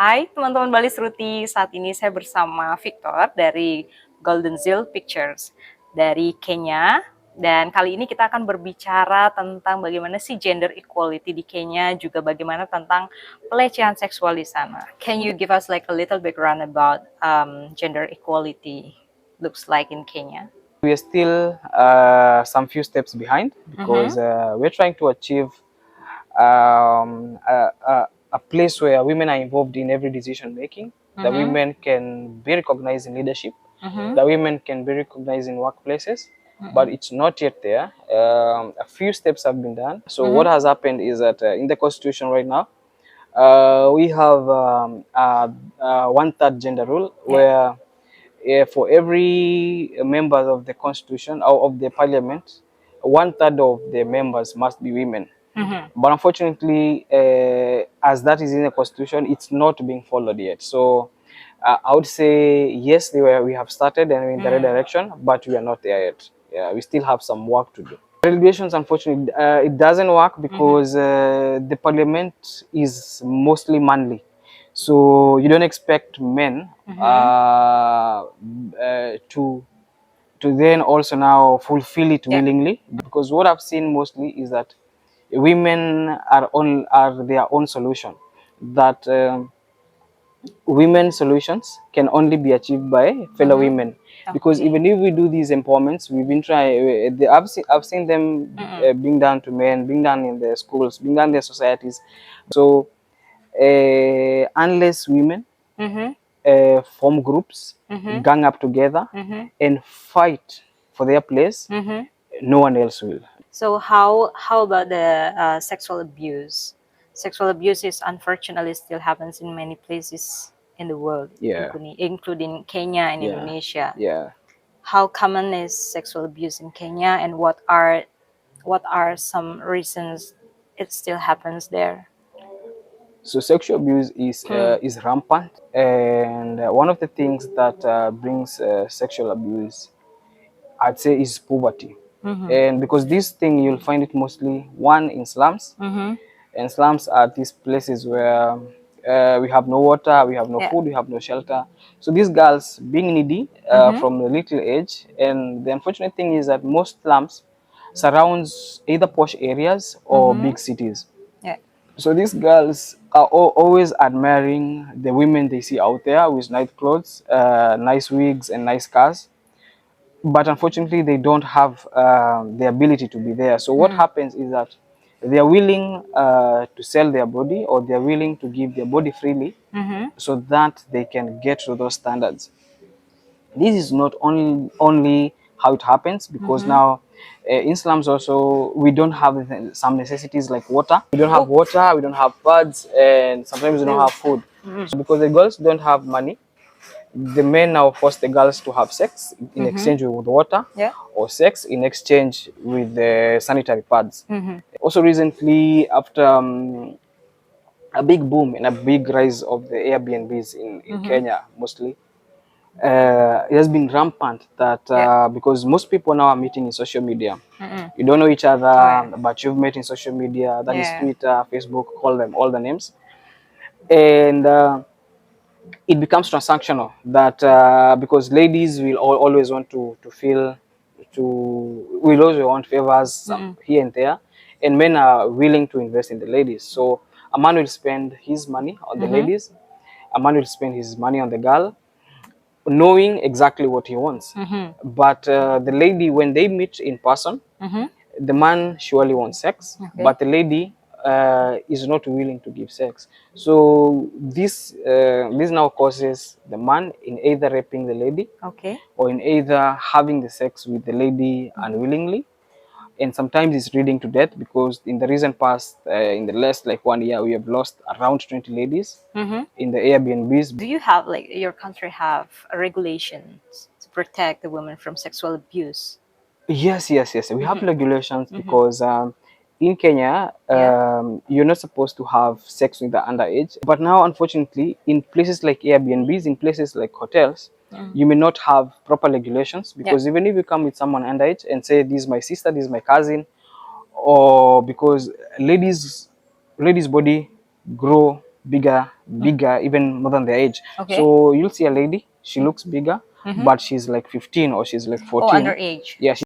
Hai teman-teman Bali Sruti, saat ini saya bersama Victor dari Goldenzeal Pictures dari Kenya. Dan kali ini kita akan berbicara tentang bagaimana sih gender equality di Kenya, juga bagaimana tentang pelecehan seksual di sana. Can you give us like a little background about gender equality looks like in Kenya? We are still some few steps behind because we're trying to achieve a place where women are involved in every decision making, that women can be recognized in leadership, that women can be recognized in workplaces, but it's not yet there. A few steps have been done. So what has happened is that in the constitution right now, we have one-third gender rule, where for every member of the constitution or of the parliament, one-third of the members must be women. But unfortunately, as that is in the constitution, it's not being followed yet. So I would say yes, we have started and we're in the right direction, but we are not there yet. Yeah, we still have some work to do. Regulations, unfortunately, it doesn't work because the parliament is mostly manly. So you don't expect men to then also now fulfill it willingly, because what I've seen mostly is that women are their own solution. That women solutions can only be achieved by fellow women, because even if we do these empowerments, we've been trying. I've seen them being done to men, being done in their schools, being done in their societies. So unless women form groups, gang up together, and fight for their place, no one else will. So how about the sexual abuse? Sexual abuse is unfortunately still happens in many places in the world, including Kenya and Indonesia. How common is sexual abuse in Kenya, and what are some reasons it still happens there? So sexual abuse is rampant, and one of the things that brings sexual abuse, I'd say, is poverty. And because this thing, you'll find it mostly in slums, and slums are these places where we have no water, we have no food, we have no shelter. So these girls being needy from a little age, and the unfortunate thing is that most slums surrounds either posh areas or big cities. So these girls are always admiring the women they see out there with nice clothes, nice wigs, and nice cars. But unfortunately, they don't have the ability to be there. So what happens is that they are willing to sell their body, or they are willing to give their body freely, so that they can get to those standards. This is not only how it happens, because now in slums also we don't have some necessities like water. We don't have water, we don't have pads, and sometimes we don't have food. So because the girls don't have money, the men now force the girls to have sex in exchange with water, or sex in exchange with the sanitary pads. Also recently, after a big boom and a big rise of the Airbnbs in Kenya mostly, it has been rampant that because most people now are meeting in social media. You don't know each other, but you've met in social media. That is Twitter, Facebook, call them all the names. And it becomes transactional, that because ladies will always want to feel, will always want favors here and there, and men are willing to invest in the ladies. So a man will spend his money on the ladies, a man will spend his money on the girl, knowing exactly what he wants. But the lady, when they meet in person, the man surely wants sex, but the lady is not willing to give sex. So this now causes the man in either raping the lady, or in either having the sex with the lady unwillingly, and sometimes it's leading to death, because in the recent past, in the last like 1 year, we have lost around 20 ladies in the Airbnbs. Do you have, like, your country have regulations to protect the women from sexual abuse? Yes. We have regulations, because in Kenya, you're not supposed to have sex with the underage. But now, unfortunately, in places like Airbnbs, in places like hotels, you may not have proper regulations, because even if you come with someone underage and say, this is my sister, this is my cousin, or because ladies' body grow bigger, even more than their age. Okay. So you'll see a lady, she looks bigger, but she's like 15 or she's like 14. underage. Yeah,